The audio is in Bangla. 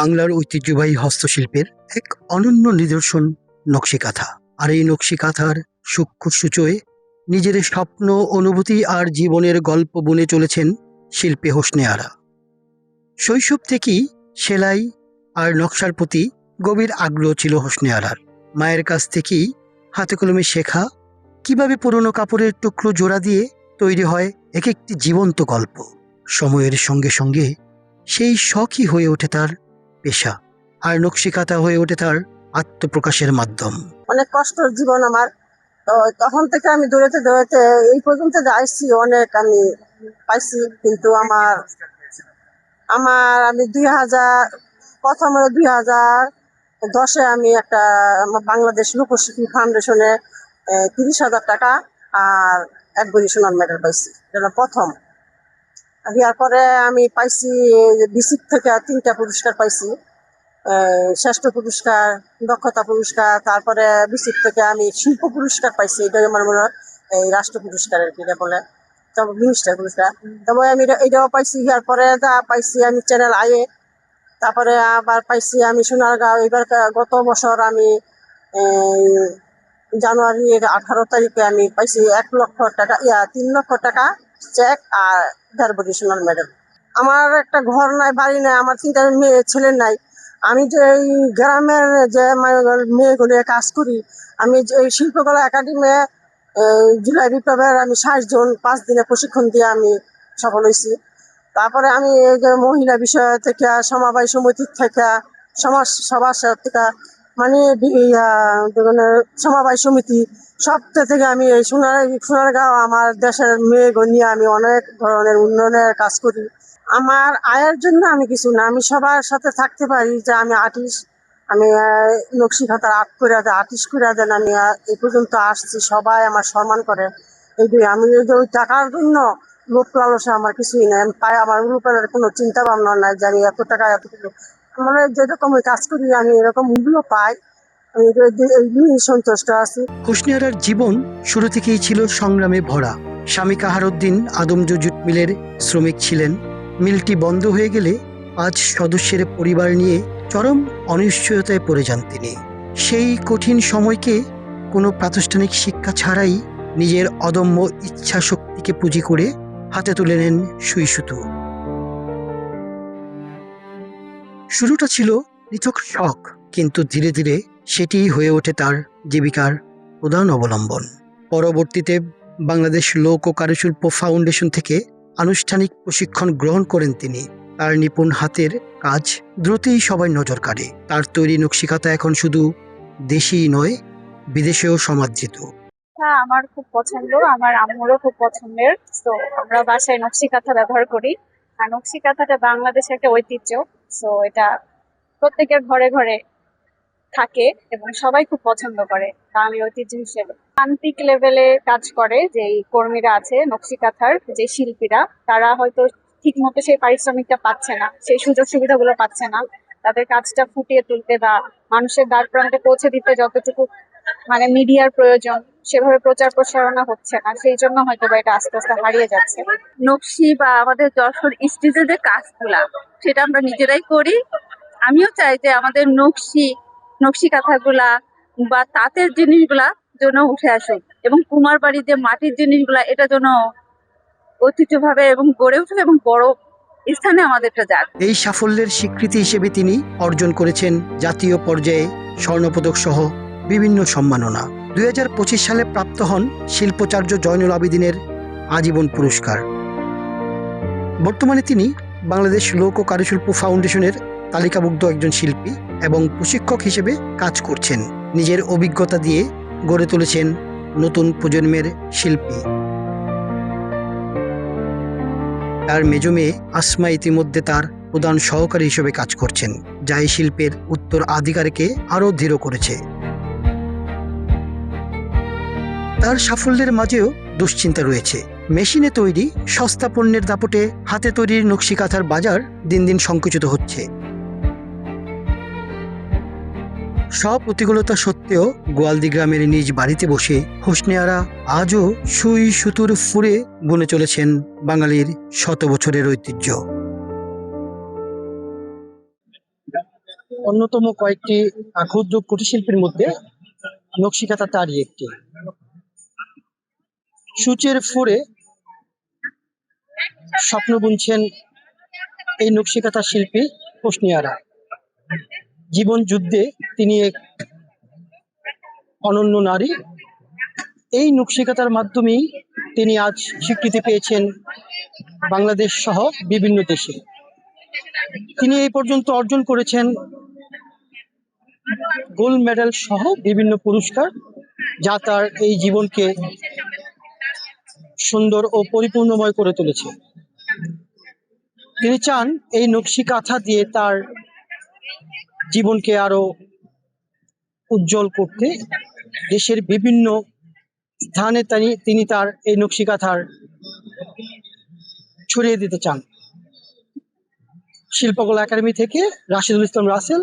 বাংলার ঐতিহ্যবাহী হস্তশিল্পের এক অনন্য নিদর্শন নকশি কাঁথা। আর এই নকশি কাঁথার সূক্ষ্ম সূচয়ে নিজের স্বপ্ন, অনুভূতি আর জীবনের গল্প বুনে চলেছেন শিল্পী হোসনে আরা। শৈশব থেকেই সেলাই আর নকশার প্রতি গভীর আগ্রহ ছিল হোসনে আরার। মায়ের কাছ থেকেই হাতে কলমে শেখা কিভাবে পুরনো কাপড়ের টুকরো জোড়া দিয়ে তৈরি হয় এক একটি জীবন্ত গল্প। সময়ের সঙ্গে সঙ্গে সেই শখই হয়ে ওঠে তার পেশা, আর নকশি কাঁথা হয়ে ওঠে তার আত্মপ্রকাশের মাধ্যম। অনেক কষ্টের জীবন আমার, তো তখন থেকে আমি দৌড়াতে দৌড়াতে এই পর্যন্ত আসছি, অনেক আমি পাইছি। কিন্তু আমার আমার আমি 2010 আমি একটা বাংলাদেশ লোকশিল্পী ফাউন্ডেশনে 30,000 টাকা আর এক ভরি সোনার মেডেল পাইছি। এটা প্রথম। ইয়ার পরে আমি পাইছি বিসিক থেকে 3টা পুরস্কার পাইছি। শ্রেষ্ঠ পুরস্কার, দক্ষতা পুরস্কার, তারপরে বিসিক থেকে আমি শিল্প পুরস্কার পাইছি। এটা আমার মনে হয় এই রাষ্ট্র পুরস্কার আর কি বলে, তবে মিনিস্টার পুরস্কার। তবে আমি এটাও পাইছি। ইয়ার পরে পাইছি আমি চ্যানেল আইয়ে। তারপরে আবার পাইছি আমি সোনারগাঁও। এবার গত বছর আমি জানুয়ারির 18 তারিখে আমি পাইছি 1 লক্ষ টাকা, 3 লক্ষ টাকা চেক আর 1.5 ভরি সোনার মেডেল। আমার একটা ঘর নাই, বাড়ি নাই, আমার 3টা ছেলে নাই। আমি যে এই গ্রামের যে মেয়েগুলো কাজ করি, আমি যে শিল্পকলা একাডেমি জুলাই বিপ্লবের আমি 60 জন 5 দিনে প্রশিক্ষণ দিয়ে আমি সফল হয়েছি। তারপরে আমি এই যে মহিলা বিষয় থেকে, সমবায় সমিতি থেকে, সমাজ সভা থেকে, মানে সমবায় সমিতি সব থেকে আমি এই সোনারগাঁও আমার দেশের মেয়েগুলো নিয়ে আমি অনেক ধরনের উন্নয়নের কাজ করি। আমার আয়ের জন্য আমি কিছু না, আমি সবার সাথে থাকতে পারি যে আমি আর্টিস্ট, আমি নকশি কাঁথার আর্টিস্ট করে দেন। আমি এই পর্যন্ত আসছি, সবাই আমার সম্মান করে। আমি ওই টাকার জন্য লোক লালসা আমার কিছুই নাই। আমি পাই, আমার রূপের কোনো চিন্তা ভাবনা নাই যে আমি এত টাকা এতটুকু, মানে যেরকম কাজ করি আমি এরকম মূল্য পাই, আমি সন্তুষ্ট আছি। হোসনে আরার জীবন শুরু থেকেই ছিল সংগ্রামে ভরা। স্বামী কাহারউদ্দিন আদমজ জুট মিলের শ্রমিক ছিলেন। মিলটি বন্ধ হয়ে গেলে 5 সদস্যের পরিবার নিয়ে চরম অনিশ্চয়তায় পড়ে যান তিনি। সেই কঠিন সময়কে কোনো প্রাতিষ্ঠানিক শিক্ষা ছাড়াই নিজের অদম্য ইচ্ছা শক্তিকে পুঁজি করে হাতে তুলে নেন সুই সুতো। শুরুটা ছিল নিছক শখ, কিন্তু ধীরে ধীরে সেটিই হয়ে ওঠে তার জীবিকার প্রধান অবলম্বন। পরবর্তীতে বাংলাদেশ লোক ও কারুশিল্প ফাউন্ডেশন থেকে আনুষ্ঠানিক প্রশিক্ষণ গ্রহণ করেন তিনি। তার নিপুণ হাতের কাজ দ্রুতই সবাই নজর কাড়ে। তার তৈরি নকশি কাঁথা এখন শুধু দেশেই নয়, বিদেশেও সমাদৃত। আমার খুব পছন্দ, আমার আম্মুরও খুব পছন্দের। তো আমরা বাসায় নকশি কাঁথা ব্যবহার করি। আর নকশি কাঁথাটা বাংলাদেশের একটা ঐতিহ্য। তো এটা প্রত্যেকের ঘরে ঘরে থাকে এবং সবাই খুব পছন্দ করে বাঙালি ঐতিহ্য হিসেবে। প্রান্তিক লেভেলে কাজ করে যে কর্মীরা আছে, নকশি কাঁথার যে শিল্পীরা, তারা হয়তো ঠিক মতো সেই পারিশ্রমিকটা পাচ্ছে না, সেই সুযোগ সুবিধাগুলো পাচ্ছে না। তাদের কাজটা ফুটিয়ে তুলতে বা মানুষের দ্বার প্রান্তে পৌঁছে দিতে যতটুকু মানে মিডিয়ার প্রয়োজন, সেভাবে প্রচার প্রসারণা হচ্ছে না। সেই জন্য হয়তো বা এটা আস্তে আস্তে হারিয়ে যাচ্ছে। নকশি বা আমাদের যশোর স্টিচের যে কাজগুলা, সেটা আমরা নিজেরাই করি। আমিও চাই যে আমাদের নকশি কাঁথাগুলা বা তাঁতের জিনিসগুলা যেন উঠে আসুক, এবং কুমার বাড়ির যে মাটির জিনিসগুলা, এটা যেন ঐতিহ্যভাবে এবং গড়ে উঠুক এবং বড় স্থানে আমাদেরটা যাক। এই সাফল্যের স্বীকৃতি হিসেবে তিনি অর্জন করেছেন জাতীয় পর্যায়ে স্বর্ণপদক সহ বিভিন্ন সম্মাননা। 2025 সালে প্রাপ্ত হন শিল্পাচার্য জয়নুল আবেদিনের আজীবন পুরস্কার। বর্তমানে তিনি বাংলাদেশ লোক ও কারুশিল্প ফাউন্ডেশনের তালিকাভুক্ত একজন শিল্পী এবং প্রশিক্ষক হিসেবে কাজ করছেন। নিজের অভিজ্ঞতা দিয়ে গড়ে তুলেছেন নতুন প্রজন্মের শিল্পী। তার মেজ মেয়ে আসমা ইতিমধ্যে তার প্রধান সহকারী হিসেবে কাজ করছেন, যা এই শিল্পের উত্তরাধিকারকে আরও দৃঢ় করেছে। তার সাফল্যের মাঝেও দুশ্চিন্তা রয়েছে। মেশিনে তৈরি সস্তা পণ্যের দাপটে হাতে তৈরির নকশি কাঁথার বাজার দিন দিন সংকুচিত হচ্ছে। সব প্রতিকূলতা সত্ত্বেও গোয়ালদি গ্রামের নিজ বাড়িতে বসে হোসনে আরা আজও সুই সুতুর ফুরে বুনে চলেছেন বাঙালির 100 বছরের ঐতিহ্য। অন্যতম কয়েকটি ক্ষুদ্র কুটির শিল্পের মধ্যে নকশিকাঁথা তারই একটি। সূচের ফোরে স্বপ্ন বুনছেন এই নকশিকাঁথা শিল্পী হোসনিয়ারা। জীবন যুদ্ধে তিনি এক অনন্য নারী। এই নকশিকাঁথার মাধ্যমেই তিনি আজ স্বীকৃতি পেয়েছেন বাংলাদেশ সহ বিভিন্ন দেশে। তিনি এই পর্যন্ত অর্জন করেছেন গোল্ড মেডেল সহ বিভিন্ন পুরস্কার, যা তার এই জীবনকে সুন্দর ও পরিপূর্ণময় করে তুলেছে। তিনি চান এই নকশিকাঁথা দিয়ে তার জীবনকে আরো উজ্জ্বল করতে। দেশের বিভিন্ন স্থানে তিনি তার এই নকশিকাঁথার ছড়িয়ে দিতে চান। শিল্পকলা একাডেমি থেকে রাশিদুল ইসলাম রাসেল,